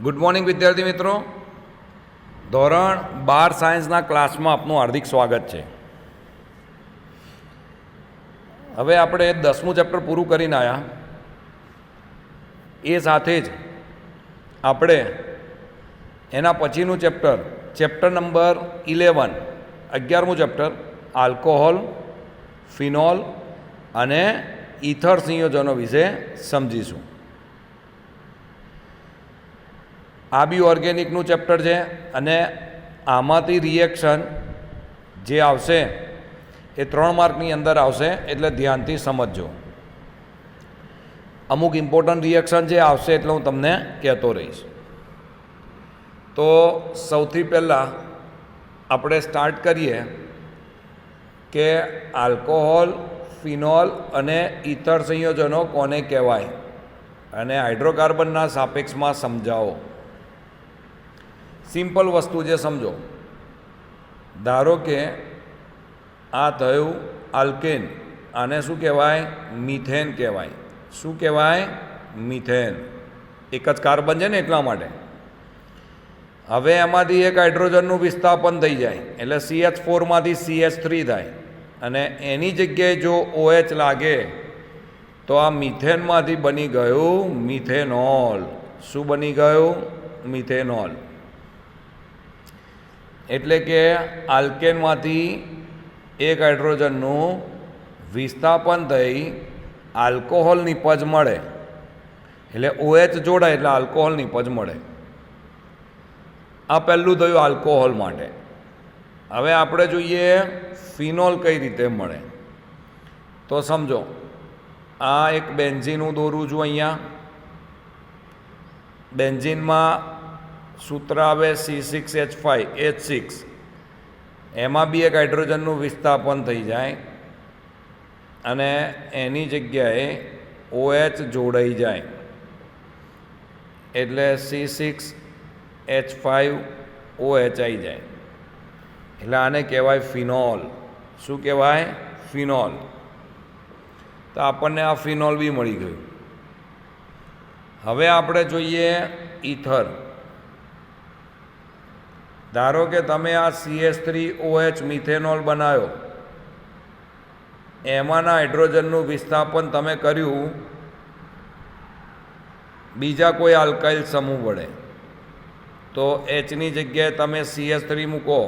Good morning વિદ્યાર્થી મિત્રો, ધોરણ 12 સાયન્સના ક્લાસમાં આપનું હાર્દિક સ્વાગત છે. હવે આપણે 10મું ચેપ્ટર પૂરું કરીને આવ્યા. એ સાથે જ આપણે એના પછીનું ચેપ્ટર નંબર 11મું ચેપ્ટર આલ્કોહોલ, ફિનોલ અને ઇથર સંયોજનો વિશે સમજીશું. આ બી ઓર્ગેનિકનું ચેપ્ટર છે અને આમાંથી રિએક્શન જે આવશે એ 3 માર્કની અંદર આવશે, એટલે ધ્યાનથી સમજજો. અમુક ઇમ્પોર્ટન્ટ રિએક્શન જે આવશે એટલે હું તમને કહેતો રહીશ. તો સૌથી પહેલાં આપણે સ્ટાર્ટ કરીએ કે આલ્કોહોલ, ફિનોલ અને ઇથર સંયોજનો કોને કહેવાય અને હાઇડ્રોકાર્બનના સાપેક્ષમાં સમજાવો. સિમ્પલ વસ્તુ જે સમજો. ધારો કે આ થયું આલ્કેન, આને શું કહેવાય? મિથેન કહેવાય. શું કહેવાય? મિથેન. એક જ કાર્બન છે ને એટલા માટે. હવે એમાંથી એક હાઇડ્રોજનનું વિસ્થાપન થઈ જાય એટલે CH4 માંથી CH3 થાય અને એની જગ્યાએ જો OH લાગે તો આ મિથેનમાંથી બની ગયું મિથેનોલ. શું બની ગયું? મિથેનોલ. એટલે કે આલ્કેનમાંથી એક હાઇડ્રોજનનું વિસ્થાપન થઈ આલ્કોહોલ નિપજ મળે, એટલે OH જોડાય એટલે આલ્કોહોલ નિપજ મળે. આ પહેલું થયું આલ્કોહોલ માટે. હવે આપણે જોઈએ ફિનોલ કઈ રીતે મળે. તો સમજો, આ એક બેન્ઝીનનું દોરું છું અહીંયા. બેન્ઝીનમાં સૂત્ર આવે C6H5H6. એમાં બી એક હાઇડ્રોજનનું વિસ્થાપન થઈ જાય અને એની જગ્યાએ OH જોડાઈ જાય એટલે C6H5OH આવી જાય. એટલે આને કહેવાય ફિનોલ. શું કહેવાય? ફિનોલ. તો આપણને આ ફિનોલ બી મળી ગયું. હવે આપણે જોઈએ ઇથર. ધારો કે તમે આ CH3OH મિથેનોલ બનાવ્યો, એમાંના હાઇડ્રોજનનું વિસ્થાપન તમે કર્યું બીજા કોઈ આલ્કાઇલ સમૂહ વડે, તો Hની જગ્યાએ તમે CH3 મૂકો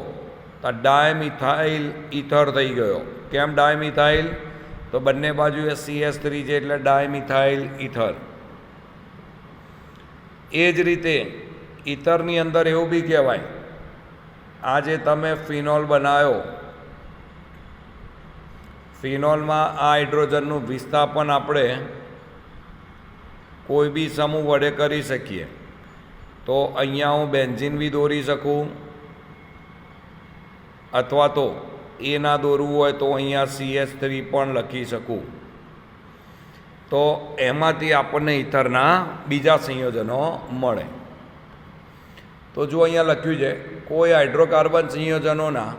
તો ડાયમિથાઇલ ઇથર થઈ ગયો. કેમ ડાયમિથાઇલ? તો બંને બાજુએ CH3 છે એટલે ડાયમિથાઇલ ઇથર. એ જ રીતે ઇથરની અંદર એવું બી કહેવાય, આ જે તમે ફિનોલ બનાવ્યો, ફિનોલમાં આ હાઇડ્રોજનનું વિસ્થાપન આપણે કોઈ બી સમૂહ વડે કરી શકીએ. તો અહીંયા હું બેન્ઝીન બી દોરી શકું, અથવા તો એ ના દોરવું હોય તો અહીંયા CH3 પણ લખી શકું. તો એમાંથી આપણને ઇથરના બીજા સંયોજનો મળે. તો જો અહીંયા લખ્યું છે કોઈ હાઇડ્રોકાર્બન સંયોજનોના,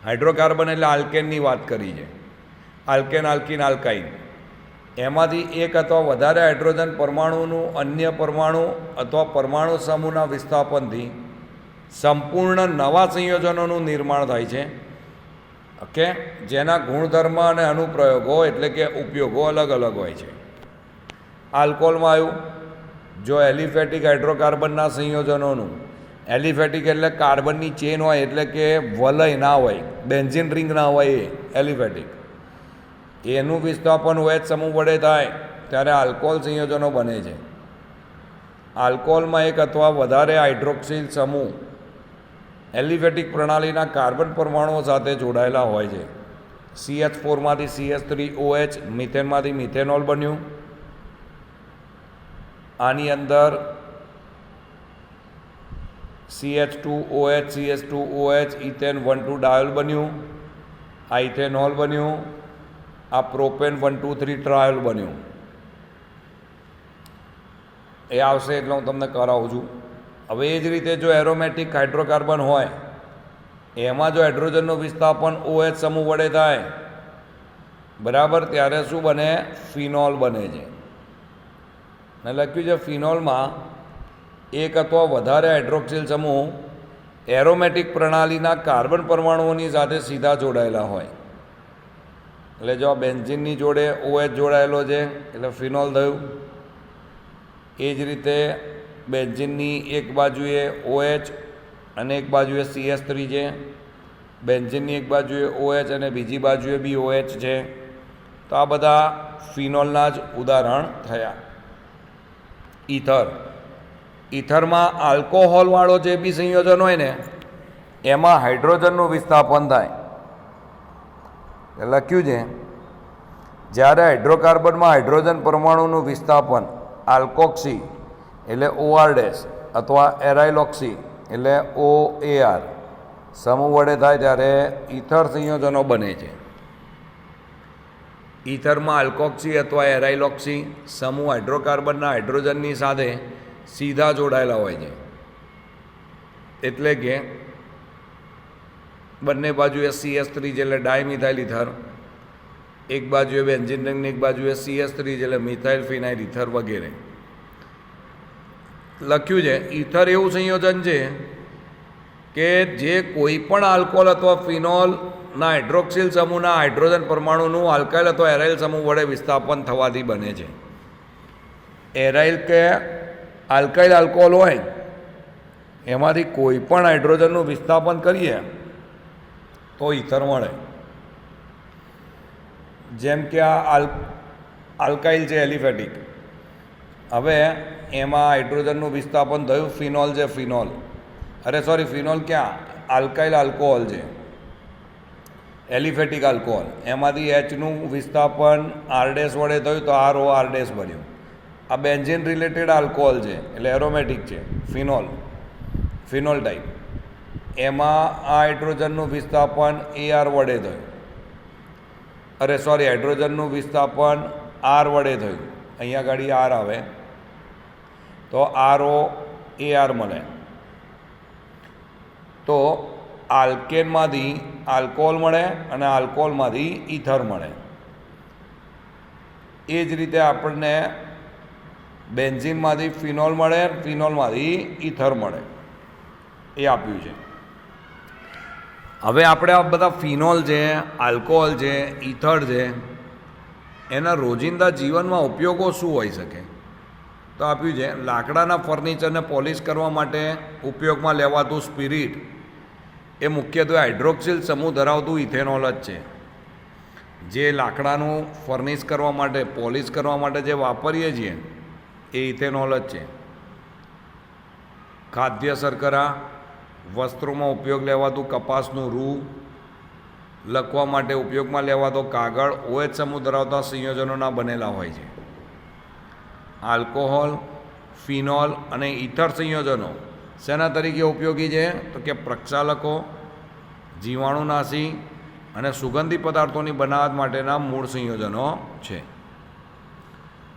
હાઇડ્રોકાર્બન એટલે આલ્કેનની વાત કરી છે, આલ્કેન, આલ્કીન, આલ્કાઇન, એમાંથી એક અથવા વધારે હાઇડ્રોજન પરમાણુનું અન્ય પરમાણુ અથવા પરમાણુ સમૂહના વિસ્થાપનથી સંપૂર્ણ નવા સંયોજનોનું નિર્માણ થાય છે. ઓકે, જેના ગુણધર્મ અને અનુપ્રયોગો એટલે કે ઉપયોગો અલગ અલગ હોય છે. આલ્કોહોલમાં આવ્યું, જો એલિફેટિક હાઇડ્રોકાર્બનના સંયોજનોનું, એલિફેટિક એટલે કાર્બનની ચેન હોય એટલે કે વલય ના હોય, બેન્ઝીન રિંગ ના હોય, એ એલિફેટિક, એનું વિસ્થાપન OH સમૂહ વડે થાય ત્યારે આલ્કોહોલ સંયોજનો બને છે. આલ્કોહોલમાં એક અથવા વધારે હાઇડ્રોક્સિલ સમૂહ એલિફેટિક પ્રણાલીના કાર્બન પરમાણુઓ સાથે જોડાયેલા હોય છે. CH4 માંથી CH3OH, મિથેનમાંથી મિથેનોલ બન્યું. આની અંદર CH2OH, CH2OH, ઇથેન 1,2 ડાયોલ બન્યું. આ ઇથેનોલ બન્યું. આ પ્રોપેન 1,2,3 ટ્રાયોલ બન્યું. એ આવશે એટલે હું તમને કરાવું છું. હવે એ જ રીતે જો એરોમેટિક હાઇડ્રોકાર્બન હોય, એમાં જો હાઇડ્રોજનનું વિસ્થાપન OH સમૂહ વડે થાય, બરાબર, ત્યારે શું બને? ફિનોલ બને છે. ને લખ્યું છે ફિનોલમાં એક અથવા વધારે હાઇડ્રોક્સિલ સમૂહ એરોમેટિક પ્રણાલીના કાર્બન પરમાણુઓની સાથે સીધા જોડાયેલા હોય. એટલે જો આ બેન્ઝીનની જોડે OH જોડાયેલો છે એટલે ફિનોલ થયું. એ જ રીતે બેન્ઝીનની એક બાજુએ OH અને એક બાજુએ CS3 છે. બેન્ઝીનની એક બાજુએ OH અને બીજી બાજુએ બી OH છે. તો આ બધા ફિનોલના જ ઉદાહરણ થયા. ઇથર, ઇથરમાં આલ્કોહોલવાળો જે બી સંયોજન હોય ને એમાં હાઇડ્રોજનનું વિસ્થાપન થાય. લખ્યું છે જ્યારે હાઇડ્રોકાર્બનમાં હાઇડ્રોજન પરમાણુનું વિસ્થાપન આલ્કોક્સી એટલે OR અથવા એરાઇલોક્સી એટલે OAR સમૂહ વડે થાય ત્યારે ઇથર સંયોજનો બને છે. ઇથરમાં આલ્કોક્સી અથવા એરાઇલોક્સી સમૂહ હાઇડ્રોકાર્બનના હાઇડ્રોજનની સાથે સીધા જોડાયેલા હોય છે. એટલે કે બંને બાજુએ CS3 એટલે ડાયમિથાઇલ ઇથર, એક બાજુએ બેન્ઝીન રિંગ, એક બાજુએ CS3 એટલે મિથાઇલ ફિનાઇલ ઇથર વગેરે. લખ્યું છે ઇથર એવું સંયોજન છે કે જે કોઈ પણ આલ્કોહોલ અથવા ફિનોલના હાઇડ્રોક્સિલ સમૂહના હાઇડ્રોજન પરમાણુનું આલ્કાઇલ અથવા એરાઇલ સમૂહ વડે વિસ્થાપન થવાથી બને છે. એરાઇલ કે આલ્કાઇલ આલ્કોહોલ હોય એમાંથી કોઈ પણ હાઇડ્રોજનનું વિસ્થાપન કરીએ તો ઇથર મળે. જેમ કે આ આલ્કાઇલ છે એલિફેટિક, હવે એમાં હાઇડ્રોજનનું વિસ્થાપન થયું, ફિનોલ છે ફિનોલ, ફિનોલ ક્યાં આલ્કાઇલ આલ્કોહોલ છે એલિફેટિક આલ્કોહોલ, એમાંથી Hનું વિસ્થાપન R' વડે થયું તો RO R' બન્યું. આ બેન્ઝીન રિલેટેડ આલ્કોહોલ છે એટલે એરોમેટિક છે ફિનોલ ટાઈપ, એમાં આ હાઇડ્રોજનનું વિસ્થાપન AR વડે થયું. હાઇડ્રોજનનું વિસ્થાપન R વડે થયું, અહીંયા આગળ R આવે તો RO AR મળે. તો આલ્કેનમાંથી આલ્કોહોલ મળે અને આલ્કોહોલમાંથી ઇથર મળે. એ જ રીતે આપણને બેન્ઝીનમાંથી ફિનોલ મળે, ફિનોલમાંથી ઇથર મળે, એ આપ્યું છે. હવે આપણે આ બધા ફિનોલ છે, આલ્કોહોલ છે, ઇથર છે, એના રોજિંદા જીવનમાં ઉપયોગો શું હોઈ શકે? તો આપ્યું છે લાકડાના ફર્નિચરને પોલિશ કરવા માટે ઉપયોગમાં લેવાતું સ્પિરિટ એ મુખ્યત્વે હાઇડ્રોક્સિલ સમૂહ ધરાવતું ઇથેનોલ જ છે. જે લાકડાનું ફર્નિશ કરવા માટે, પોલિશ કરવા માટે જે વાપરીએ છીએ એ ઇથેનોલ જ છે. ખાદ્ય શર્કરા, વસ્ત્રોમાં ઉપયોગ લેવાતું કપાસનું રૂ, લખવા માટે ઉપયોગમાં લેવાતો કાગળ OH સમૂહ ધરાવતા સંયોજનોના બનેલા હોય છે. આલ્કોહોલ, ફિનોલ અને ઇથર સંયોજનો શેના તરીકે ઉપયોગી છે? તો કે પ્રક્ષાલકો, જીવાણુનાશી અને સુગંધી પદાર્થોની બનાવટ માટેના મૂળ સંયોજનો છે.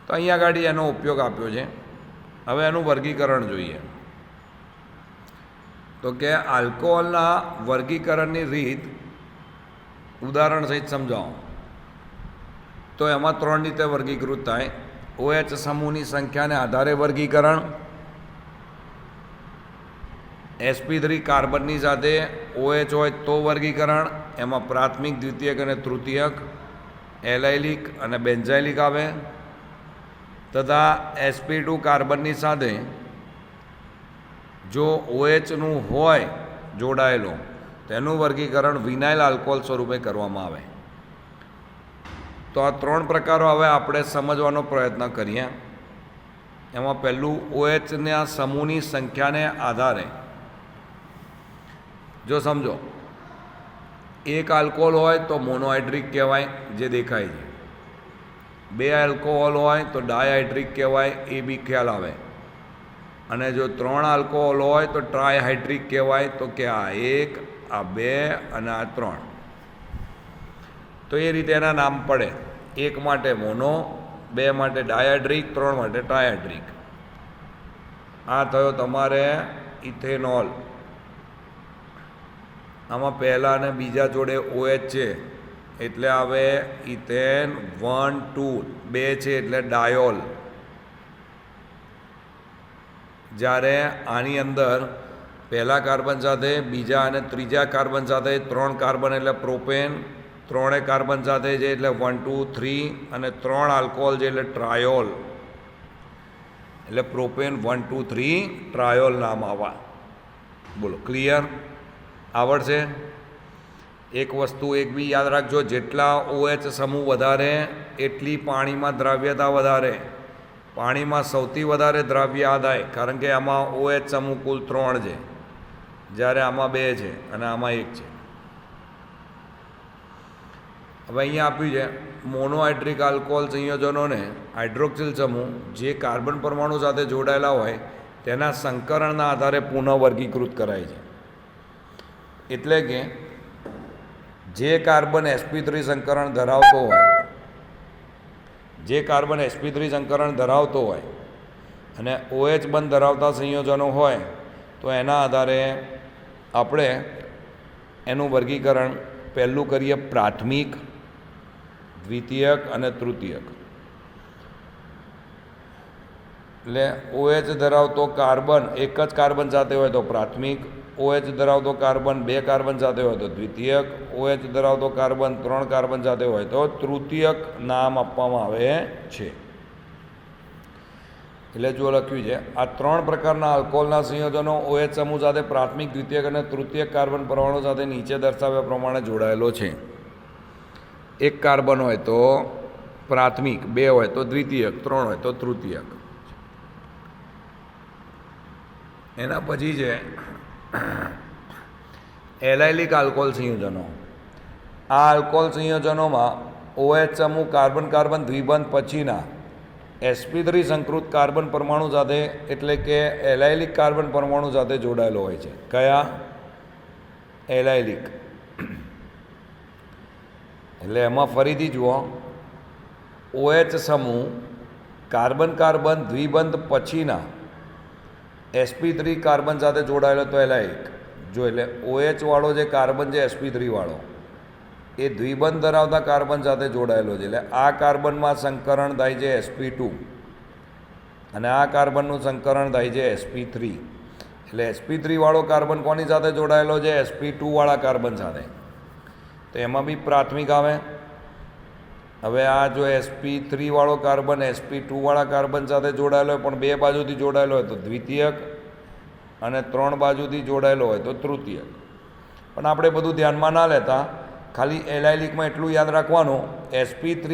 તો અહીંયા આગળ એનો ઉપયોગ આપ્યો છે. હવે એનું વર્ગીકરણ જોઈએ. તો કે આલ્કોહોલના વર્ગીકરણની રીત ઉદાહરણ સહિત સમજાવો. તો એમાં 3 રીતે વર્ગીકૃત થાય. OH સમૂહની સંખ્યાને આધારે વર્ગીકરણ, sp3 કાર્બનની સાથે OH હોય તો વર્ગીકરણ, એમાં પ્રાથમિક, દ્વિતીયક અને તૃતીયક, એલાઇલિક અને બેન્ઝાઇલિક આવે, તથા sp2 કાર્બનની સાથે જો OHનું હોય જોડાયેલો તેનું વર્ગીકરણ વિનાઇલ આલ્કોહોલ સ્વરૂપે કરવામાં આવે. તો આ 3 પ્રકારો હવે આપણે સમજવાનો પ્રયત્ન કરીએ. એમાં પહેલું OHના સમૂહની સંખ્યાને આધારે. જો સમજો, એક આલ્કોહોલ હોય તો મોનોહાઇડ્રિક કહેવાય, જે દેખાય છે. 2 આલ્કોહોલ હોય તો ડાયહાઇડ્રિક કહેવાય, એ બી ખ્યાલ આવે. અને જો 3 આલ્કોહોલ હોય તો ટ્રાયહાઇડ્રિક કહેવાય, તો કે આ 1, આ 2 અને આ 3. તો એ રીતે એના નામ પડે. 1 માટે મોનો, 2 માટે ડાયહાઇડ્રિક, 3 માટે ટ્રાયહાઇડ્રિક. આ થયો તમારે ઇથેનોલ. આમાં પહેલાં અને બીજા જોડે OH છે એટલે આવે ઇથેન 1, 2, 2 છે એટલે ડાયોલ. જ્યારે આની અંદર પહેલા કાર્બન સાથે બીજા અને ત્રીજા કાર્બન સાથે 3 કાર્બન એટલે પ્રોપેન, 3 કાર્બન સાથે છે એટલે 1 2 3 અને 3 આલ્કોહોલ છે એટલે ટ્રાયોલ, એટલે પ્રોપેન 1 2 3 ટ્રાયોલ નામ આવા. બોલો, ક્લિયર? આવડશે? એક વસ્તુ એક બી યાદ રાખજો, જેટલા OH સમૂહ વધારે એટલી પાણીમાં દ્રાવ્યતા વધારે. પાણીમાં સૌથી વધારે દ્રાવ્ય આ થાય, કારણ કે આમાં OH સમૂહ કુલ 3 છે, જ્યારે આમાં 2 છે અને આમાં 1 છે. હવે અહીંયા આપ્યું છે મોનોહાઇડ્રિક આલ્કોહોલ સંયોજનોને હાઇડ્રોક્સિલ સમૂહ જે કાર્બન પરમાણુ સાથે જોડાયેલા હોય તેના સંકરણના આધારે પુનઃ વર્ગીકૃત કરાય છે. એટલે કે જે કાર્બન sp3 સંકરણ ધરાવતો હોય, જે કાર્બન sp3 સંકરણ ધરાવતો હોય અને OH બંધ ધરાવતા સંયોજનો હોય તો એના આધારે આપણે એનું વર્ગીકરણ પહેલું કરીએ પ્રાથમિક, દ્વિતીયક અને તૃતીયક. એટલે OH ધરાવતો કાર્બન એક જ કાર્બન સાથે હોય તો પ્રાથમિક, OH ધરાવતો કાર્બન 2 કાર્બન સાથે હોય તો દ્વિતીયક, OH ધરાવતો કાર્બન 3 કાર્બન સાથે હોય તો તૃતીયક નામ આપવામાં આવે છે. એટલે જો લખ્યું છે આ 3 પ્રકારના આલ્કોહોલના સંયોજનો OH સમૂહ સાથે પ્રાથમિક, દ્વિતીયક અને તૃતીયક કાર્બન પરમાણુ સાથે નીચે દર્શાવ્યા પ્રમાણે જોડાયેલો છે. 1 કાર્બન હોય તો પ્રાથમિક, 2 હોય તો દ્વિતીયક, 3 હોય તો તૃતીયક. એના પછી છે એલાઇલિક આલ્કોહોલ સંયોજનો. આ આલ્કોહોલ સંયોજનોમાં OH સમૂહ કાર્બન કાર્બન દ્વિબંધ પછીના sp3 સંકૃત કાર્બન પરમાણુ સાથે એટલે કે એલાઇલિક કાર્બન પરમાણુ સાથે જોડાયેલો હોય છે. કયા? એલાઇલિક. એટલે એમાં ફરીથી જુઓ, OH સમૂહ કાર્બન કાર્બન દ્વિબંધ પછીના sp3 કાર્બન સાથે જોડાયેલો તો એલાઇલિક. જો એટલે OH વાળો જે કાર્બન છે sp3 વાળો એ દ્વિબંધ ધરાવતા કાર્બન સાથે જોડાયેલો છે, એટલે આ કાર્બનમાં સંકરણ થાય છે sp2 અને આ કાર્બનનું સંકરણ થાય છે sp3. એટલે sp3 વાળો કાર્બન કોની સાથે જોડાયેલો છે? sp2 વાળા કાર્બન સાથે. તો એમાં બી પ્રાથમિક આવે. હવે આ જો sp3 વાળો કાર્બન sp2 વાળા કાર્બન સાથે જોડાયેલો હોય પણ 2 બાજુથી જોડાયેલો હોય તો દ્વિતીયક અને 3 બાજુથી જોડાયેલો હોય તો તૃતીયક. પણ આપણે બધું ધ્યાનમાં ના લેતા, ખાલી એલાઇલિકમાં એટલું યાદ રાખવાનું, sp3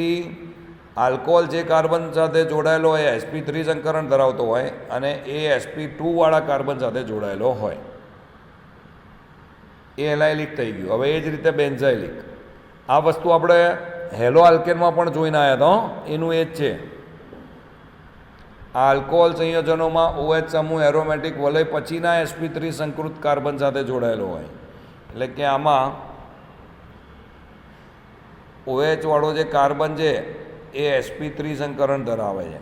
આલ્કોહોલ જે કાર્બન સાથે જોડાયેલો હોય sp3 સંકરણ ધરાવતો હોય અને એ sp2 વાળા કાર્બન સાથે જોડાયેલો હોય, એ એલાઇલિક થઈ ગયું. હવે એ જ રીતે બેન્ઝાઇલિક. આ વસ્તુ આપણે હેલો આલ્કેનમાં પણ જોઈને આવ્યા તો એનું એ જ છે. આ આલ્કોહોલ સંયોજનોમાં OH સમૂહ એરોમેટિક વલય પછીના sp3 સંકૃત કાર્બન સાથે જોડાયેલો હોય. એટલે કે આમાં OH વાળો જે કાર્બન છે એ sp3 સંકરણ ધરાવે છે,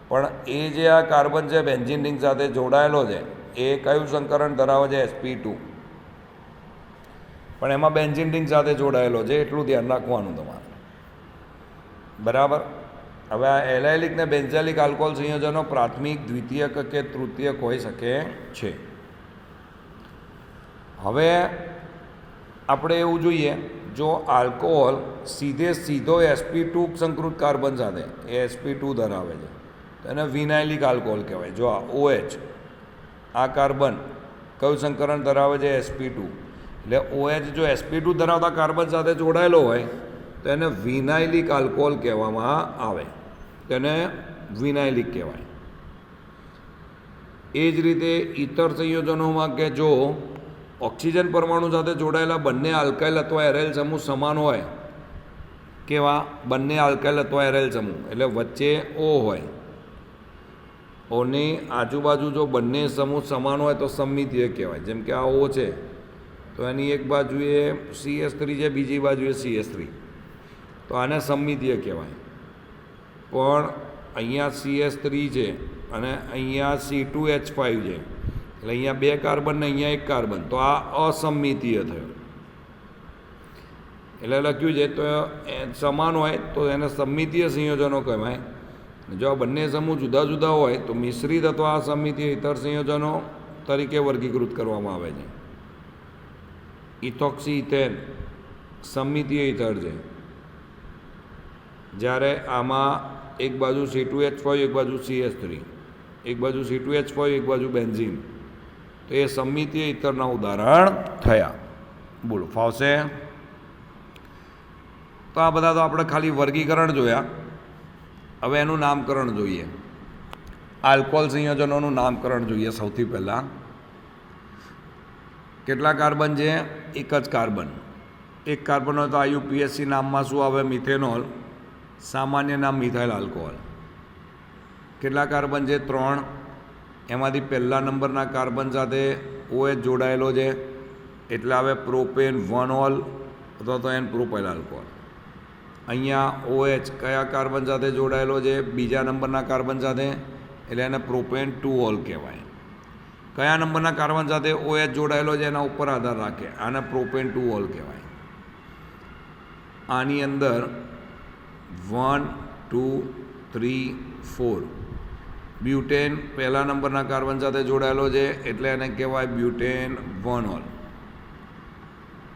પણ એ જે આ કાર્બન છે બેન્ઝીન રિંગ સાથે જોડાયેલો છે એ કયું સંકરણ ધરાવે છે? sp2. પણ એમાં બેન્ઝીન રિંગ સાથે જોડાયેલો છે, એટલું ધ્યાન રાખવાનું તમારે. બરાબર. હવે આ એલાઇલિક ને બેન્ઝાઇલિક આલ્કોહોલ સંયોજનો પ્રાથમિક, દ્વિતીયક કે તૃતીયક હોઈ શકે છે. હવે આપણે એવું જોઈએ, જો આલ્કોહોલ સીધો sp2 સંકૃત કાર્બન સાથે એ sp2 ધરાવે છે તો એને વિનાઇલિક આલ્કોહોલ કહેવાય. જો આ OH આ કાર્બન કયું સંકરણ ધરાવે છે? sp2. એટલે OH જો sp2 ધરાવતા કાર્બન સાથે જોડાયેલો હોય તો એને વિનાઇલિક આલ્કોહોલ કહેવામાં આવે, તેને વિનાઇલિક કહેવાય. એ જ રીતે ઇતર સંયોજનોમાં કે જો ઓક્સિજન પરમાણુ સાથે જોડાયેલા બંને આલ્કાઇલ અથવા એરાઇલ સમૂહ સમાન હોય, કેવા? બંને આલ્કાઇલ અથવા એરાઇલ સમૂહ, એટલે વચ્ચે O હોય, ઓની આજુબાજુ જો બંને સમૂહ સમાન હોય તો સમમિતીય કહેવાય. જેમ કે આ O છે તો એની એક બાજુએ CH3 છે, બીજી બાજુએ CH3, તો આને સમમિતીય કહેવાય. પણ અહીંયા CH3 છે અને અહીંયા C2H5 છે, એટલે અહીંયા 2 કાર્બન ને અહીંયા 1 કાર્બન, તો આ અસમમિતીય થયો. એટલે લખ્યું છે તો સમાન હોય તો એને સમમિતીય સંયોજનો કહેવાય, જો આ બંને સમૂહ જુદા જુદા હોય તો મિશ્રિત અથવા અસમિતીય ઇથર સંયોજનો તરીકે વર્ગીકૃત કરવામાં આવે છે. ઇથોક્સી ઇથેન સમમિતીય ઇથર છે, જ્યારે આમાં એક બાજુ C2H5 એક બાજુ CH3, એક બાજુ C2H5 એક બાજુ બેન્ઝીન, તો એ સમમિતીય ઇથરના ઉદાહરણ થયા. બોલો, ફાવશે? તો આ બધા તો આપણે ખાલી વર્ગીકરણ જોયા. હવે એનું નામકરણ જોઈએ. આલ્કોહોલ સંયોજનોનું નામકરણ જોઈએ. સૌથી પહેલાં કેટલા કાર્બન છે? એક જ કાર્બન. એક કાર્બન હોય તો IUPAC નામમાં શું આવે? મિથેનોલ. સામાન્ય નામ મિથાઇલ આલ્કોહોલ. કેટલા કાર્બન છે? 3. એમાંથી પહેલા નંબરના કાર્બન સાથે OH જોડાયેલો છે એટલે આવે પ્રોપેન 1-ઓલ અથવા તો એન પ્રોપાઇલ આલ્કોહોલ. અહીંયા OH કયા કાર્બન સાથે જોડાયેલો છે? બીજા નંબરના કાર્બન સાથે, એટલે એને પ્રોપેન 2-ઓલ કહેવાય. કયા નંબરના કાર્બન સાથે OH જોડાયેલો છે એના ઉપર આધાર રાખે, આને પ્રોપેન 2-ઓલ કહેવાય. આની અંદર 1, 2, 3, 4 બ્યુટેન પહેલા નંબરના કાર્બન સાથે જોડાયેલો છે એટલે એને કહેવાય બ્યુટેન 1-ઓલ.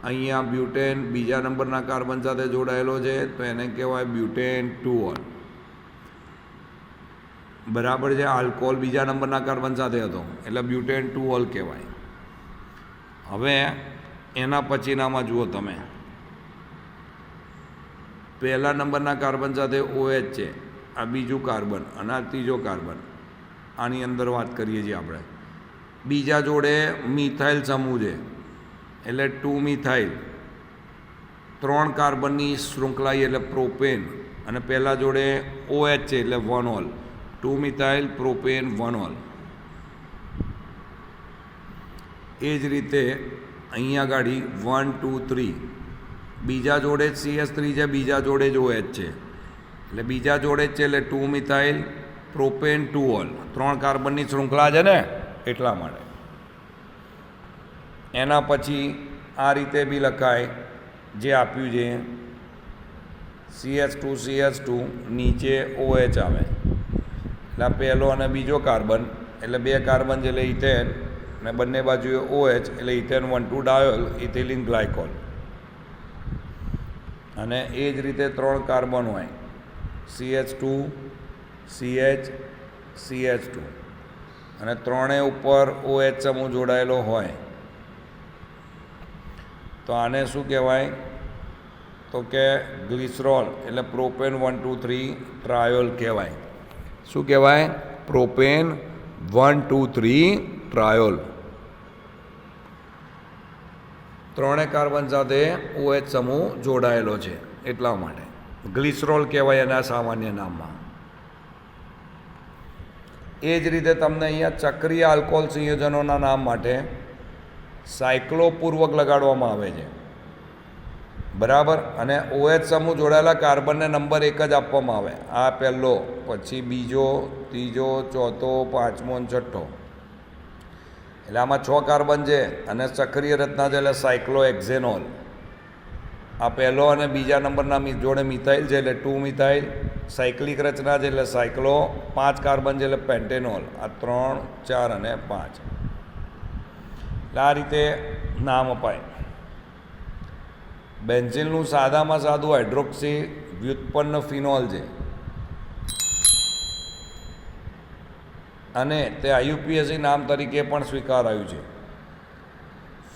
અહીંયા બ્યુટેન બીજા નંબરના કાર્બન સાથે જોડાયેલો છે તો એને કહેવાય બ્યુટેન 2-ઓલ. બરાબર છે? આલ્કોહોલ બીજા નંબરના કાર્બન સાથે હતો એટલે બ્યુટેન 2-ઓલ કહેવાય. હવે એના પછીનામાં જુઓ તમે, પહેલા નંબરના કાર્બન સાથે OH છે, આ બીજું કાર્બન અને આ ત્રીજો કાર્બન. આની અંદર વાત કરીએ છીએ આપણે. બીજા જોડે મિથાઇલ સમૂહ છે એટલે 2 મિથાઇલ, 3 કાર્બનની શૃંખલા એટલે પ્રોપેન, અને પહેલા જોડે OH છે એટલે 1-ઓલ. 2 મિથાઇલ પ્રોપેન 1-ઓલ. એ જ રીતે અહીંયા ગાડી 1, 2, 3 બીજા જોડે જ CH3 છે, બીજા જોડે જ OH છે એટલે બીજા જોડે જ છે એટલે 2 મિથાઇલ પ્રોપેન 2-ઓલ. 3 કાર્બનની શૃંખલા છે ને એટલા માટે. એના પછી આ રીતે બી લખાય જે આપ્યું છે CH2 CH2 નીચે OH આવે એટલે પહેલો અને બીજો કાર્બન એટલે 2 કાર્બન છે એટલે ઇથેન, અને બંને બાજુએ OH એટલે ઇથેન 1,2 ડાયોલ ઇથિલિન ગ્લાયકોલ. અને એ જ રીતે 3 કાર્બન હોય CH2 CH CH2 અને ત્રણેય ઉપર OH સમૂહ જોડાયેલો હોય તો આને શું કહેવાય? તો કે ગ્લિસરોલ એટલે પ્રોપેન 1, 2, 3 ટ્રાયોલ કહેવાય. શું કહેવાય? પ્રોપેન 1, 2, 3 ટ્રાયોલ. ત્રણેય કાર્બન સાથે OH સમૂહ જોડાયેલો છે એટલા માટે ગ્લિસરોલ કહેવાય એના સામાન્ય નામમાં. એ જ રીતે તમને અહીંયા ચક્રીય આલ્કોહોલ સંયોજનોના નામ માટે સાયક્લોપૂર્વક લગાડવામાં આવે છે. બરાબર? અને OH સમૂહ જોડાયેલા કાર્બનને નંબર 1 જ આપવામાં આવે. આ પહેલો, પછી બીજો, ત્રીજો, ચોથો, પાંચમો અને છઠ્ઠો. એટલે આમાં 6 કાર્બન છે અને સક્રિય રચના છે એટલે સાયક્લોહેક્ઝેનોલ. આ પહેલો અને બીજા નંબરના જોડે મિથાઇલ છે એટલે 2 મિથાઇલ. સાયક્લિક રચના છે એટલે સાયક્લો. 5 કાર્બન છે એટલે પેન્ટેનોલ. આ 3, 4 અને 5. એટલે આ રીતે નામ અપાય. બેન્ઝીનનું સાદામાં સાદું હાઇડ્રોક્સી વ્યુત્પન્ન ફિનોલ છે અને તે IUPAC નામ તરીકે પણ સ્વીકારાયું છે.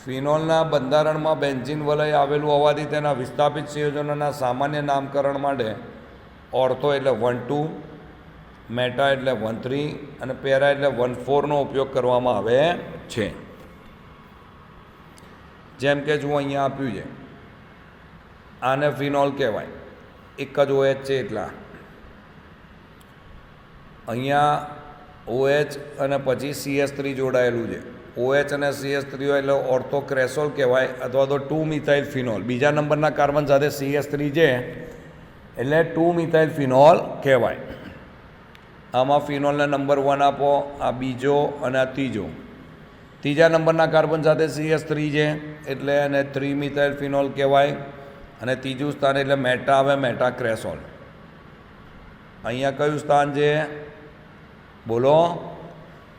ફિનોલના બંધારણમાં બેન્ઝીન વલય આવેલું હોવાથી તેના વિસ્થાપિત સંયોજનોના સામાન્ય નામકરણ માટે ઓર્થો એટલે 1,2, મેટા એટલે 1,3 અને પેરા એટલે 1,4નો ઉપયોગ કરવામાં આવે છે. જેમ કે જુઓ અહીંયા આપ્યું છે, આને ફિનોલ કહેવાય, એક જ OH છે એટલા. અહીંયા OH અને પછી CH3 જોડાયેલું છે. OH અને CH3 હોય એટલે ઓર્થોક્રેસોલ કહેવાય અથવા તો 2 મિથાઇલ ફિનોલ. બીજા નંબરના કાર્બન સાથે CH3 છે એટલે 2 મિથાઇલ ફિનોલ કહેવાય. આમાં ફિનોલને નંબર 1 આપો, આ બીજો અને આ ત્રીજો. ત્રીજા નંબરના કાર્બન સાથે CH3 છે એટલે એને 3 મિથાઇલ ફિનોલ કહેવાય. અને ત્રીજું સ્થાન એટલે મેટા આવે, મેટાક્રેસોલ. અહીંયા કયું સ્થાન છે? બોલો,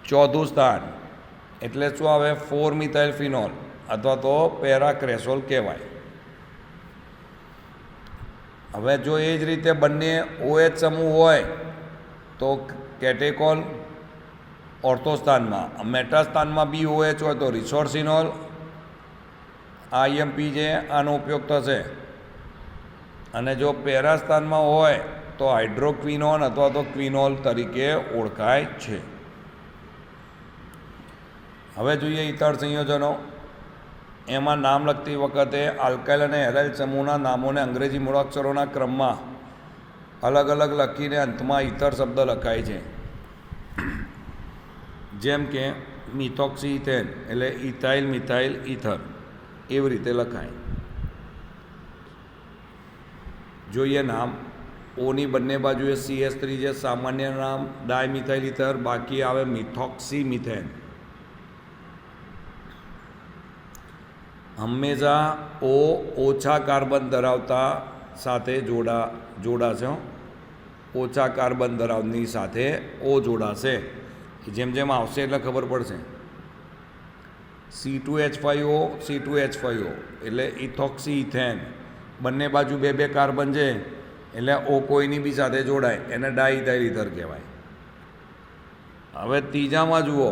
ચોથું સ્થાન. એટલે શું આવે? 4 મિથાઇલ ફિનોલ અથવા તો પેરાક્રેસોલ કહેવાય. હવે જો એ જ રીતે બંને OH સમૂહ હોય તો કેટેકોલ ઓર્થો સ્થાનમાં, મેટા સ્થાનમાં બી OH હોય તો રિસોર્સિનોલ. IMP છે આનો ઉપયોગ થશે. અને જો પેરા સ્થાનમાં હોય તો હાઇડ્રોક્વિનોન અથવા તો ક્વિનોલ તરીકે ઓળખાય છે. હવે જોઈએ ઇથર સંયોજનો. એમાં નામ લખતી વખતે આલ્કાઇલ અને હેલાઇલ સમૂહના નામોને અંગ્રેજી મૂળાક્ષરોના ક્રમમાં અલગ અલગ લખીને અંતમાં ઇથર શબ્દ લખાય છે. જેમ કે મિથોક્સી ઇથેન એટલે ઇથાઇલ મિથાઇલ ઇથર, એવી રીતે લખાય. જોઈએ નામ. ઓની બંને બાજુએ CH3 છે, સામાન્ય નામ ડાયમિથાઇલ ઇથર, બાકી આવે મિથોક્સી મિથેન. હંમેશા O ઓછા કાર્બન ધરાવતા સાથે જોડાશે. ઓછા કાર્બન ધરાવની સાથે O જોડાશે. જેમ જેમ આવશે એટલે ખબર પડશે. C2H5O C2H5O એટલે ઇથોક્સી ઇથેન. બંને બાજુ 2 કાર્બન છે એટલે O કોઈની બી સાથે જોડાય, એને ડાઇથાઇલ ઇથર કહેવાય. હવે ત્રીજામાં જુઓ,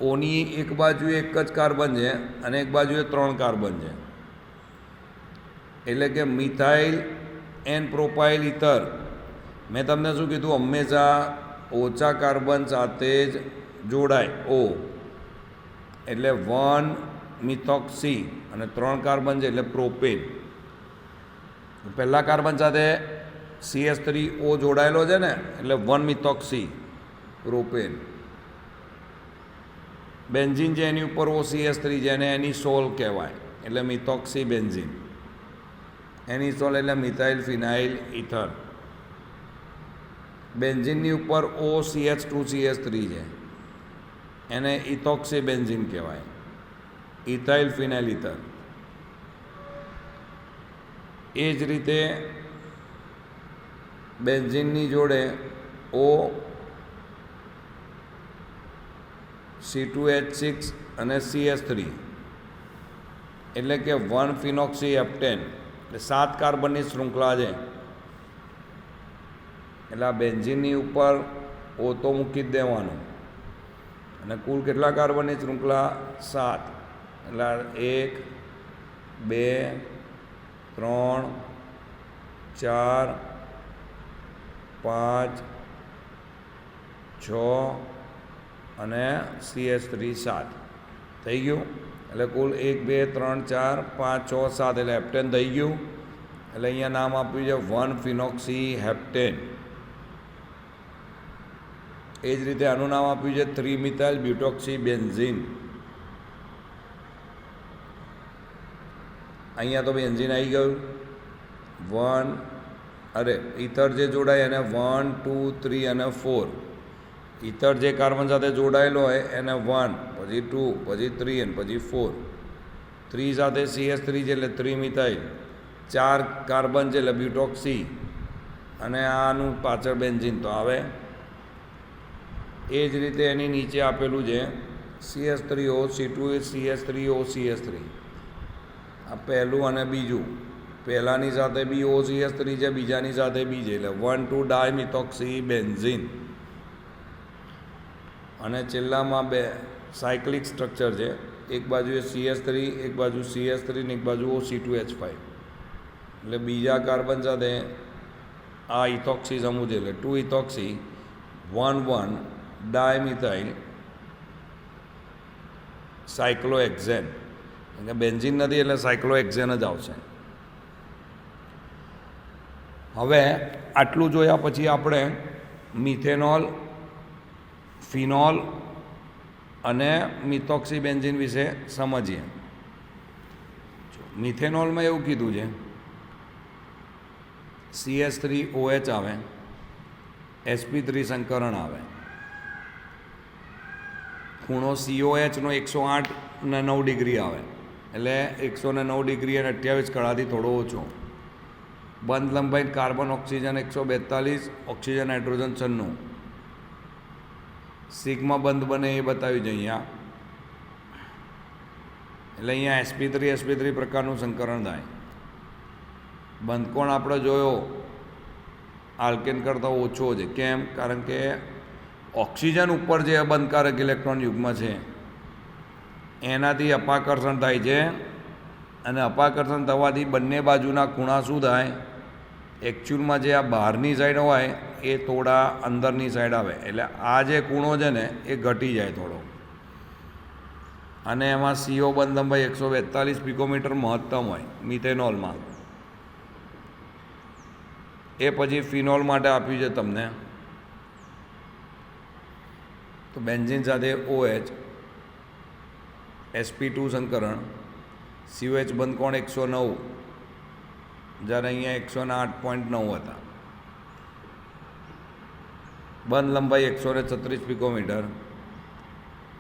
ઓની એક બાજુ એક જ કાર્બન છે અને એક બાજુએ 3 કાર્બન છે, એટલે કે મિથાઇલ એન પ્રોપાઇલ ઇથર. મેં તમને શું કીધું? હંમેશા ઓછા કાર્બન સાથે જ જોડાય O, એટલે 1 મિથોક્સી અને 3 કાર્બન છે એટલે પ્રોપેન. પહેલા કાર્બન સાથે CH3O જોડાયેલો છે ને, એટલે 1 મિથોક્સી પ્રોપેન. બેન્ઝીન છે એની ઉપર OCH3 છે એને એનિસોલ કહેવાય, એટલે મિથોક્સી બેન્ઝીન. એનિસોલ એટલે મિથાઇલ ફિનાઇલ ઇથર. બેન્ઝીનની ઉપર OCH2CH3 છે એને ઇથોક્સી બેન્ઝીન કહેવાય, ઇથાઇલ ફિનાઇલ ઇથર. એ જ રીતે બેન્ઝીનની જોડે O C2H6 અને CH3 એટલે કે 1 ફિનોક્સી હેપ્ટેન, એટલે 7 કાર્બનની શૃંખલા છે. એટલે આ બેન્ઝીનની ઉપર O તો મૂકી જ દેવાનું. અને કુલ કેટલા કાર્બનની શૃંખલા? 7. એટલે 1 2 3 4 5 6 અને CH3 7 થઈ ગયું. એટલે કુલ 1 2 3 4 5 6 7 એટલે હેપ્ટેન થઈ ગયું. એટલે અહીંયા નામ આપ્યું છે 1 ફિનોક્સી હેપ્ટેન. એ જ રીતે આનું નામ આપ્યું છે 3 મિથાઇલ બ્યુટોક્સી બેન્ઝીન. અહીંયા તો બેન્ઝીન આવી ગયું. 1 ઇથર જે જોડાય એને 1 2 3 અને 4. ઇથર જે કાર્બન સાથે જોડાયેલો હોય એને 1, પછી 2, પછી 3 અને પછી 4. 3 સાથે CH3 છે એટલે 3 મિથાઇલ. 4 કાર્બન છે એટલે બ્યુટોક્સી, અને આનું પાછળ બેન્ઝીન તો આવે. એ જ રીતે એની નીચે આપેલું છે CH3O C2CH3O CH3. આ પહેલું અને બીજું. પહેલાંની સાથે બી OCH3 છે, બીજાની સાથે બી છે, એટલે 1,2 ડાયમિથોક્સી બેન્ઝીન. અને છેલ્લામાં 2 સાયક્લિક સ્ટ્રક્ચર છે. એક બાજુએ CH3, એક બાજુ CH3 ને એક બાજુ C2H5. એટલે બીજા કાર્બન સાથે આ ઇથોક્સી સમૂહ છે, એટલે 2 ઇથોક્સી 1,1 ડાયમિથાઇલ સાયક્લોહેક્ઝેન. એટલે બેન્ઝીન નથી એટલે સાયક્લોહેક્ઝેન જ આવશે. હવે આટલું જોયા પછી આપણે મિથેનોલ, ફિનોલ અને મિથોક્સી બેન્ઝીન વિશે સમજીએ. મિથેનોલમાં એવું કીધું છે CH3OH આવે, sp3 સંકરણ આવે. ખૂણો COH નો 108.9 ડિગ્રી આવે, એટલે 109 ડિગ્રી અને 28 કળાથી થોડો ઓછો. બંધ લંબાઈ carbon oxygen 142, oxygen hydrogen 96. Sigma બંધ બને એ બતાવ્યું છે અહીંયા. એટલે અહીંયા sp3 પ્રકારનું સંકરણ થાય. બંધકોણ આપણે જોયો આલ્કેન કરતાં ઓછો છે. કેમ? કારણ કે ઓક્સિજન ઉપર જે અબંધકારક ઇલેક્ટ્રોન યુગ્મ છે એનાથી અપાકર્ષણ થાય છે, અને અપાકર્ષણ થવાથી બંને બાજુના ખૂણા શું થાય? એકચ્યુઅલમાં જે આ બહારની સાઈડ હોય એ થોડા અંદરની સાઈડ આવે, એટલે આ જે ખૂણો છે ને એ ઘટી જાય થોડો. અને એમાં CO બંધ લંબાઈ 142 પિકોમીટર મહત્તમ હોય મિથેનોલમાં. એ પછી ફિનોલ માટે આપ્યું છે તમને. તો બેન્ઝીન સાથે OH, sp2 સંકરણ, COH બંધકોણ 109, જ્યારે અહીંયા 108.9 હતા. બંધ લંબાઈ 136 પિકોમીટર.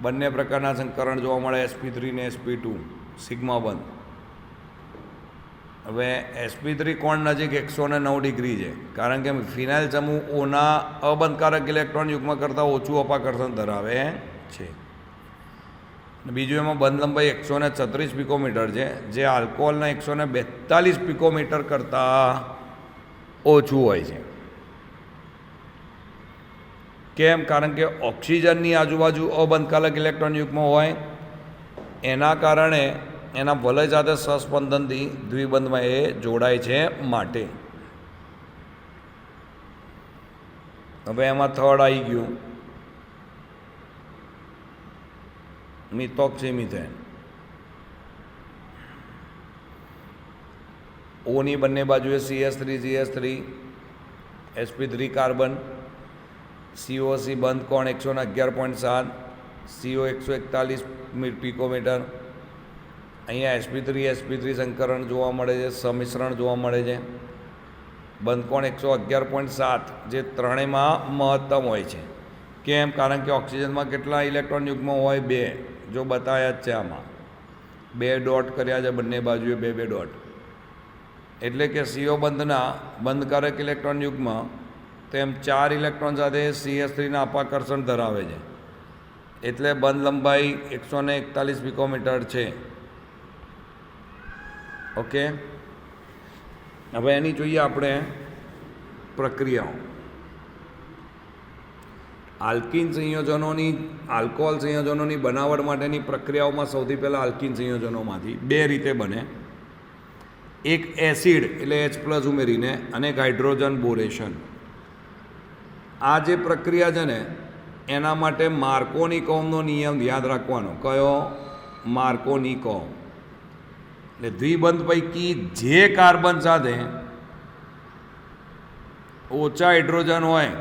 બંને પ્રકારના સંકરણ જોવા મળે, sp3 ને sp2, સિગ્મા બંધ. હવે sp3 કોણ નજીક 109 ડિગ્રી છે, કારણ કે ફિનાઇલ સમૂહ ઓના અબંધકારક ઇલેક્ટ્રોન યુગ્મ કરતાં ઓછું અપાકર્ષણ ધરાવે છે. બીજું એમાં બંધ લંબાઈ 136 પિકોમીટર છે, જે આલ્કોહોલના 142 પિકોમીટર કરતાં ઓછું હોય છે. કેમ? કારણ કે ઓક્સિજનની આજુબાજુ અબંધકારક ઇલેક્ટ્રોન યુગ્મ હોય, એના કારણે એના વલય સાથે સહસ્પંદનથી દ્વિબંધમાં એ જોડાય છે માટે. હવે એમાં થર્ડ આવી ગયું મિથોક્સીમિથેન. ઓની બંને બાજુએ CH3 sp3 કાર્બન, COC બંધ કોણ 111.7, CO 141 પિકોમીટર. અહીંયા sp3 સંકરણ જોવા મળે છે, સમિશ્રણ જોવા મળે છે. બંધકોણ 111.7, જે ત્રણેયમાં મહત્તમ હોય છે. કેમ? કારણ કે ઓક્સિજનમાં કેટલા ઇલેક્ટ્રોન યુગ્મ હોય? 2. જો બતાવ્યા જ છે આમાં 2 ડોટ કર્યા છે બંને બાજુએ, 2 ડોટ. એટલે કે CO બંધના બંધકારક ઇલેક્ટ્રોન યુગ્મ તેમ 4 ઇલેક્ટ્રોન સાથે CH3ના અપાકર્ષણ ધરાવે છે. એટલે બંધ લંબાઈ 141 પિકોમીટર છે. ઓકે, હવે એની જોઈએ આપણે પ્રક્રિયાઓ. આલ્કીન સંયોજનોની, આલ્કોહોલ સંયોજનોની બનાવટ માટેની પ્રક્રિયાઓમાં સૌથી પહેલાં આલ્કીન સંયોજનોમાંથી 2 રીતે બને. એક એસિડ એટલે H+ ઉમેરીને, અને એક હાઇડ્રોજન બોરેશન. આ જે પ્રક્રિયા છે ને એના માટે માર્કોનિકોવનો નિયમ યાદ રાખવાનો. કયો? માર્કોનિકોવ. એટલે દ્વિબંધ પૈકી જે કાર્બન સાથે ઓછા હાઇડ્રોજન હોય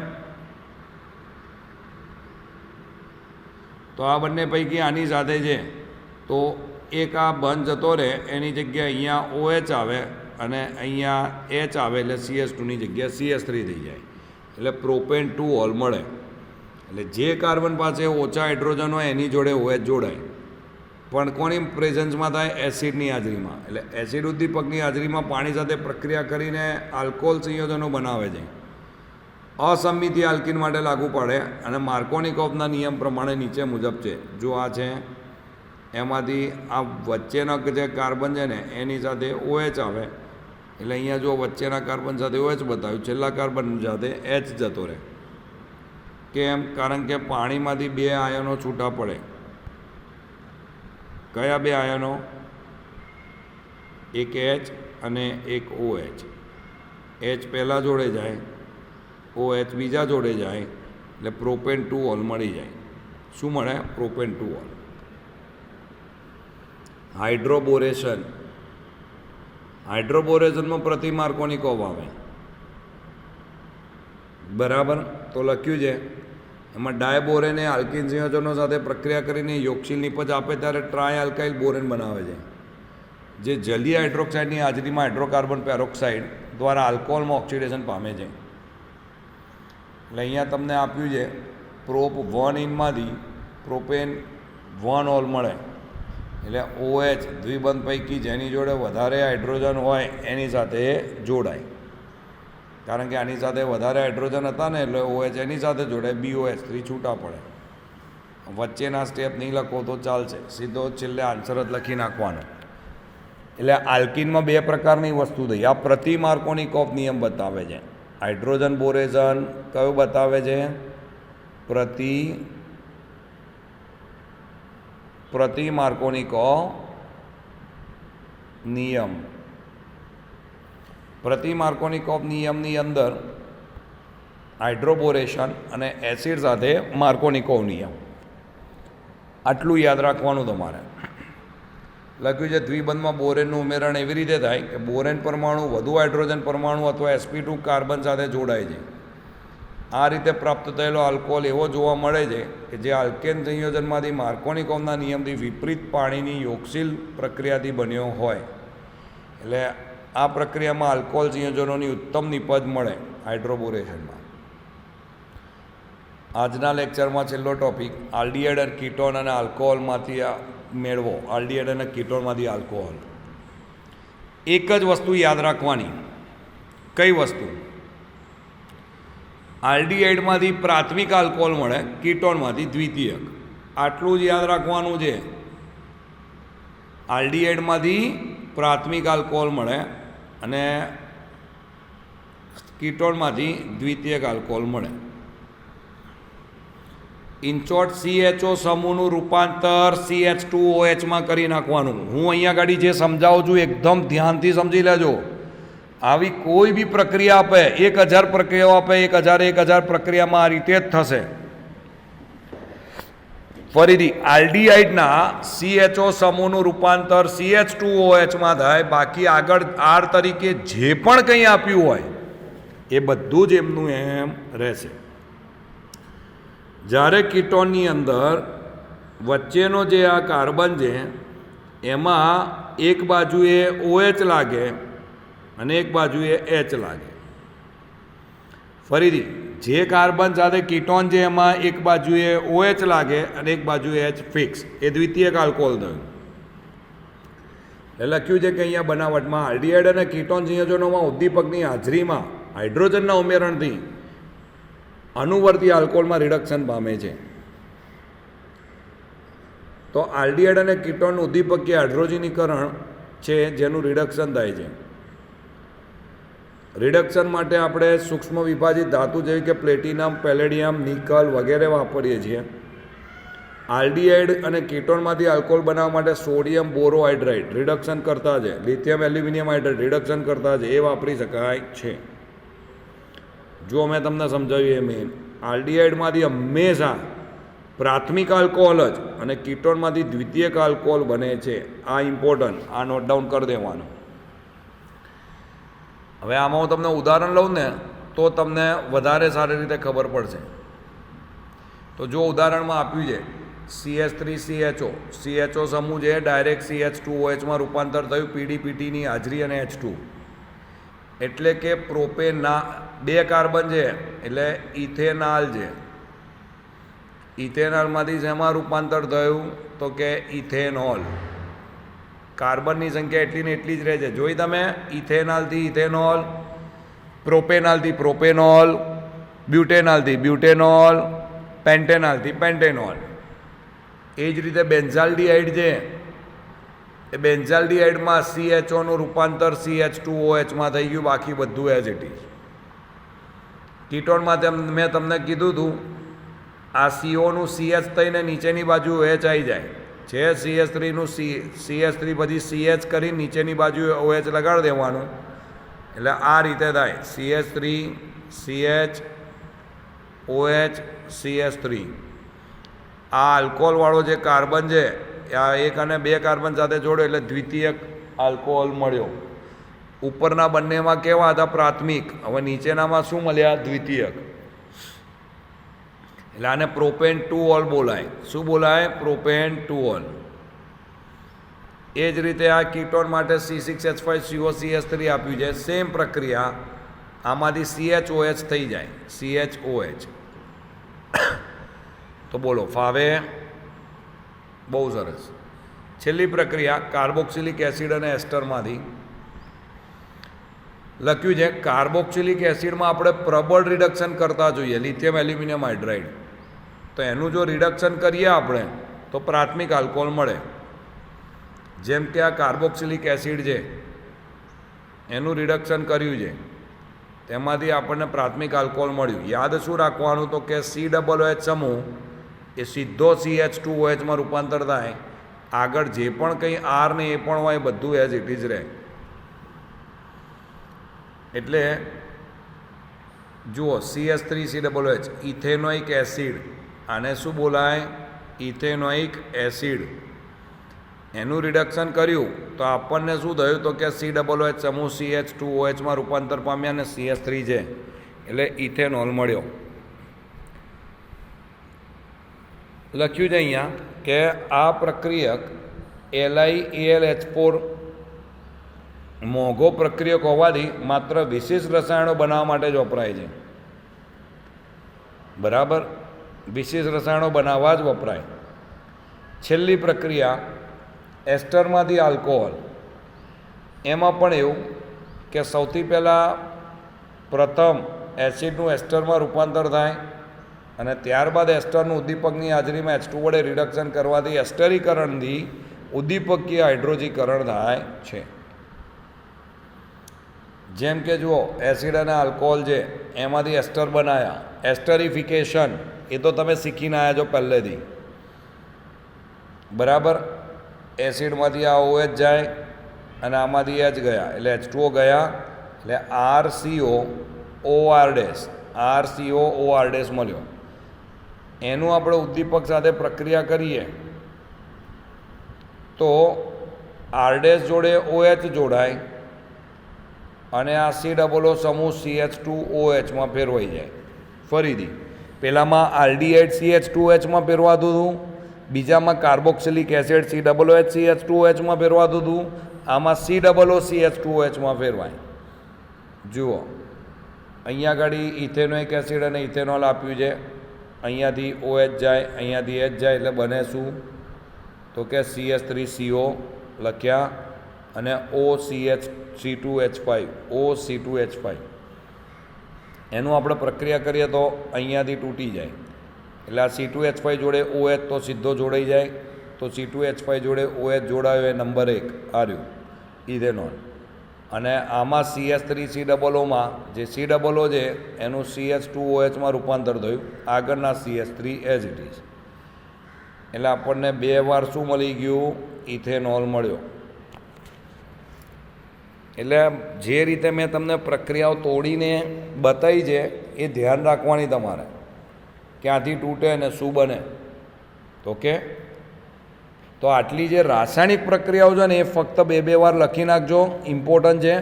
તો આ બંને પૈકી આની સાથે છે, તો એક આ બંધ જતો રહે, એની જગ્યાએ અહીંયા OH આવે અને અહીંયા H આવે, એટલે CH2ની જગ્યાએ CH3 થઈ જાય. એટલે પ્રોપેન 2 હોલ મળે. એટલે જે કાર્બન પાસે ઓછા હાઇડ્રોજન હોય એની જોડે OH જોડાય, પણ કોની પ્રેઝન્સમાં થાય? એસિડની હાજરીમાં. એટલે એસિડ ઉદ્દીપકની હાજરીમાં પાણી સાથે પ્રક્રિયા કરીને આલ્કોહોલ સંયોજનો બનાવે છે. અસંમિતિ આલ્કીન માટે લાગુ પડે, અને માર્કોનિકોવના નિયમ પ્રમાણે નીચે મુજબ છે. જો આ છે, એમાંથી આ વચ્ચેના જે કાર્બન છે ને એની સાથે OH આવે, એટલે અહીંયા જો વચ્ચેના કાર્બન સાથે OH બતાવ્યું, છેલ્લા કાર્બન સાથે H જતો રહે. કેમ? કારણ કે પાણીમાંથી 2 આયનો છૂટા પડે. કયા 2 આયનો? એક H અને એક OH. H પહેલાં જોડે જાય, OH બીજા જોડે જાય, એટલે પ્રોપેન 2 હોલ મળી જાય. શું મળે? Propane 2 hall. હાઇડ્રોબોરેશન. હાઇડ્રોબોરેશનમાં પ્રતિ માર્કોનિકોવ આવે. બરાબર, તો લખ્યું છે. એમાં ડાયબોરેને આલ્કીન સંયોજનો સાથે પ્રક્રિયા કરીને યોગશીલ નિપજ આપે ત્યારે ટ્રાય આલ્કાઇલ બોરેન બનાવે છે, જે જલીય હાઇડ્રોક્સાઇડની હાજરીમાં હાઇડ્રોકાર્બન પેરોક્સાઇડ દ્વારા આલ્કોહોલમાં ઓક્સિડેશન પામે છે. એટલે અહીંયા તમને આપ્યું છે પ્રોપ 1 ઇનમાંથી પ્રોપેન 1 હોલ મળે. એટલે OH દ્વિબંધ પૈકી જેની જોડે વધારે હાઇડ્રોજન હોય એની સાથે જોડાય. કારણ કે આની સાથે વધારે હાઇડ્રોજન હતા ને એટલે OH એની સાથે જોડે BOH3 છૂટા પડે. વચ્ચેના સ્ટેપ નહીં લખો તો ચાલશે, સીધો છેલ્લે આન્સર જ લખી નાખવાનો. એટલે આલ્કિનમાં બે પ્રકારની વસ્તુ થઈ. આ પ્રતિ માર્કોનિકોફ નિયમ બતાવે છે. હાઇડ્રોજન બોરેઝન કયો બતાવે છે? પ્રતિ માર્કોનિકોફ નિયમ. પ્રતિ માર્કોનિકોફ નિયમની અંદર હાઇડ્રોબોરેશન અને એસિડ સાથે માર્કોનિકોફ નિયમ. આટલું યાદ રાખવાનું તમારે. લખ્યું છે દ્વિબંધમાં બોરેનનું ઉમેરણ એવી રીતે થાય કે બોરેન પરમાણુ વધુ હાઇડ્રોજન પરમાણુ અથવા sp2 કાર્બન સાથે જોડાય છે. આ રીતે પ્રાપ્ત થયેલો આલ્કોહોલ એવો જોવા મળે છે કે જે આલ્કેન સંયોજનમાંથી માર્કોનિકોફના નિયમથી વિપરીત પાણીની યોગશીલ પ્રક્રિયાથી બન્યો હોય. એટલે આ પ્રક્રિયામાં આલ્કોહોલ સંયોજનોની ઉત્તમ નિપજ મળે હાઇડ્રોબોરેશનમાં. આજના લેક્ચરમાં છેલ્લો ટોપિક આલ્ડીહાઇડ અને કીટોન અને આલ્કોહોલમાંથી મેળવો. આલ્ડીહાઇડ અને કીટોનમાંથી આલ્કોહોલ. એક જ વસ્તુ યાદ રાખવાની. કઈ વસ્તુ? આલ્ડીહાઇડમાંથી પ્રાથમિક આલ્કોહોલ મળે, કીટોનમાંથી દ્વિતીયક. આટલું જ યાદ રાખવાનું છે. આલ્ડીહાઇડમાંથી પ્રાથમિક આલ્કોહોલ મળે અને કીટોનમાંથી દ્વિતીયક આલ્કોહોલ મળે. ઇનશોર્ટ CHO સમૂહનું રૂપાંતર CH2OH માં કરી નાખવાનું. હું અહીંયા ગાડી જે સમજાવું છું એકદમ ધ્યાનથી સમજી લેજો. આવી કોઈ બી પ્રક્રિયા આપે, 1000 પ્રક્રિયાઓ આપે, 1000 પ્રક્રિયામાં આ રીતે જ થશે. ફરીથી આલ્ડીહાઇડના CHO સમૂહનું રૂપાંતર CH2OH માં થાય. બાકી આગળ R તરીકે જે પણ કંઈ આપ્યું હોય એ બધું જ એમનું એમ રહેશે. જ્યારે કીટોનની અંદર વચ્ચેનો જે આ કાર્બન છે એમાં એક બાજુએ OH લાગે અને એક બાજુએ H લાગે. ફરીથી જે કાર્બન સાથે કીટોન છે એમાં એક બાજુએ OH લાગે અને એક બાજુએ H ફિક્સ. એ દ્વિતીયક આલ્કોહોલ થયું. એટલે લખ્યું છે કે અહીંયા બનાવટમાં આલ્ડીહાઇડ અને કીટોન સંયોજનોમાં ઉદ્દીપકની હાજરીમાં હાઇડ્રોજનના ઉમેરણથી અનુવર્તી આલ્કોહોલમાં રિડક્શન પામે છે. તો આલ્ડીહાઇડ અને કીટોન ઉદ્દીપકીય હાઇડ્રોજનીકરણ છે જેનું રિડક્શન થાય છે. રિડક્શન માટે આપણે સૂક્ષ્મ વિભાજિત ધાતુ જેવી કે પ્લેટિનમ, પેલેડિયમ, નિકલ વગેરે વાપરીએ છીએ. આલ્ડીહાઇડ અને કીટોનમાંથી આલ્કોહોલ બનાવવા માટે સોડિયમ બોરોહાઇડ્રાઇડ રિડક્શન કરતા છે, લિથિયમ એલ્યુમિનિયમ હાઇડ્રાઇડ રિડક્શન કરતા છે, એ વાપરી શકાય છે. જો મેં તમને સમજાવ્યું એ મેં આલ્ડીહાઇડમાંથી હંમેશા પ્રાથમિક આલ્કોહોલ જ અને કીટોનમાંથી દ્વિતીયક આલ્કોહોલ બને છે. આ ઇમ્પોર્ટન્ટ, આ નોટ ડાઉન કરી દેવાનું. હવે આમાં હું તમને ઉદાહરણ લઉં ને તો તમને વધારે સારી રીતે ખબર પડશે. તો જો ઉદાહરણમાં આપ્યું છે CH3CHO. CHO સમૂહ છે ડાયરેક્ટ CH2OH માં રૂપાંતર થયું PDPTની હાજરી અને H2. એટલે કે પ્રોપેના 2 કાર્બન છે એટલે ઇથેનાલ છે. ઇથેનોલમાંથી શેમાં રૂપાંતર થયું તો કે ઇથેનોલ. કાર્બનની સંખ્યા એટલી ને એટલી જ રહે છે. જોઈ તમે, ઇથેનોલથી ઇથેનોલ, પ્રોપેનોલથી પ્રોપેનોલ, બ્યુટેનોલથી બ્યુટેનોલ, પેન્ટેનોલથી પેન્ટેનોલ. એ જ રીતે બેન્ઝાલ્ડીહાઇડ છે એ બેન્ઝાલ્ડીહાઇડમાં CHOનું રૂપાંતર CH2OH માં થઈ ગયું, બાકી બધું એઝ ઇટ ઇઝ. કીટોનમાં મેં તમને કીધું હતું આ COનું CH થઈને નીચેની બાજુ OH આવી જાય છે. CH3નું CH3 પછી CH કરી નીચેની બાજુ OH લગાડી દેવાનું. એટલે આ રીતે થાય CH3 CH OH CH3. આ આલ્કોહોલવાળો જે કાર્બન છે આ 1 અને 2 કાર્બન સાથે જોડ્યો એટલે દ્વિતીયક આલ્કોહોલ મળ્યો. ઉપરના બંનેમાં કેવા હતા? પ્રાથમિક. હવે નીચેનામાં શું મળ્યા? દ્વિતીયક. એટલે આને પ્રોપેન 2-ઓલ બોલાય. શું બોલાય? પ્રોપેન 2-ઓલ. એ જ રીતે આ કીટોન માટે C6H5COCH3 આપ્યું છે. સેમ પ્રક્રિયા, આમાંથી CHOH થઈ જાય, CHOH. તો બોલો, ફાવે? બહુ સરસ. છેલ્લી પ્રક્રિયા કાર્બોક્સિલિક એસિડ અને એસ્ટરમાંથી લખ્યું છે કાર્બોક્સિલિક એસિડમાં આપણે પ્રબળ રિડક્શન કરતા જોઈએ, લિથિયમ એલ્યુમિનિયમ હાઇડ્રાઇડ. તો એનું જો રિડક્શન કરીએ આપણે તો પ્રાથમિક આલ્કોહોલ મળે. જેમ કે આ કાર્બોક્સિલિક એસિડ છે એનું રિડક્શન કર્યું છે, તેમાંથી આપણને પ્રાથમિક આલ્કોહોલ મળ્યું. યાદ શું રાખવાનું? તો કે COOH સમૂહ એ સીધો CH2OH માં રૂપાંતર થાય. આગળ જે પણ કંઈ R ને એ પણ હોય બધું એઝ ઇટ ઇઝ રહે. એટલે જુઓ CH3COOH ઇથેનોઇક એસિડ, આને શું બોલાય? Ethanoic acid. એનું રિડક્શન કર્યું તો આપણને શું થયું? તો કે COOH સમૂહ CH2OH માં રૂપાંતર પામ્યા અને CH3 છે એટલે ઇથેનોલ મળ્યો. લખ્યું છે અહીંયા કે આ પ્રક્રિયક LiAlH4 મોંઘો પ્રક્રિયક હોવાથી માત્ર વિશિષ્ટ રસાયણો બનાવવા માટે જ વપરાય છે. બરાબર, વિશિષ્ટ રસાયણો બનાવવા જ વપરાય. છેલ્લી પ્રક્રિયા એસ્ટરમાંથી આલ્કોહોલ. એમાં પણ એવું કે સૌથી પહેલાં પ્રથમ એસિડનું એસ્ટરમાં રૂપાંતર થાય અને ત્યારબાદ એસ્ટરનું ઉદ્દીપકની હાજરીમાં H2 વડે રિડક્શન કરવાથી એસ્ટરીકરણથી ઉદ્દીપકીય હાઇડ્રોજીકરણ થાય છે. જેમ કે જુઓ એસિડ અને આલ્કોહોલ છે એમાંથી એસ્ટર બનાવ્યા. એસ્ટરિફિકેશન એ તો તમે શીખીને આવ્યા છો પહેલેથી. બરાબર, એસિડમાંથી આ OH જાય અને આમાંથી H ગયા એટલે H2O ગયા એટલે RCOOR મળ્યો. એનું આપણે ઉદ્દીપક સાથે પ્રક્રિયા કરીએ તો R જોડે OH જોડાય અને આ COO સમૂહ CH2OH માં ફેરવાઈ જાય. ફરીથી પહેલામાં આલ્ડીહાઇડ CH2OH માં ફેરવાતું હતું, બીજામાં કાર્બોક્સિલિક એસિડ COOH CH2OH માં ફેરવાતું હતું, આમાં COO CH2OH માં ફેરવાય. જુઓ અહીંયા આગળ ઇથેનોઇક એસિડ અને ઇથેનોલ આપ્યું છે. અહીંયાથી OH જાય, અહીંયાથી H જાય એટલે બને શું? તો કે CH3CO લખ્યા અને OC2H5. એનું આપણે પ્રક્રિયા કરીએ તો અહીંયાથી તૂટી જાય એટલે આ C2H5 જોડે OH તો સીધો જોડાઈ જાય. તો C2H5 જોડે OH જોડાયો એ નંબર 1 આવ્યું ઇથેનોલ. અને આમાં CH3COOમાં જે COO છે એનું CH2OH માં રૂપાંતર થયું, આગળના CH3 એઝ ઇટ ઇઝ. એટલે આપણને 2 વાર શું મળી ગયું? ઇથેનોલ મળ્યો. એટલે જે રીતે મેં તમને પ્રક્રિયાઓ તોડીને બતાવી છે એ ધ્યાન રાખવાની તમારે, ક્યાંથી તૂટે અને શું બને. ઓકે, તો આટલી જે રાસાયણિક પ્રક્રિયાઓ છે ને એ ફક્ત 2 વાર લખી નાખજો, ઇમ્પોર્ટન્ટ છે.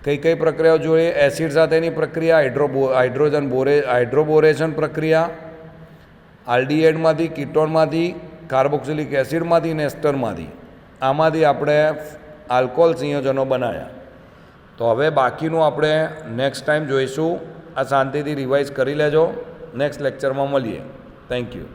કઈ કઈ પ્રક્રિયાઓ જોઈએ? એસિડ સાથેની પ્રક્રિયા, હાઇડ્રોબોરેશન પ્રક્રિયા, આલ્ડીહાઇડમાંથી, કીટોનમાંથી, કાર્બોક્સિલિક એસિડમાંથી અને એસ્ટરમાંથી. આમાંથી આપણે આલ્કોહોલ સંયોજનો બનાવ્યા. તો હવે બાકીનું આપણે નેક્સ્ટ ટાઈમ જોઈશું. આ શાંતિથી રિવાઇઝ કરી લેજો. નેક્સ્ટ લેક્ચરમાં મળીએ. Thank you.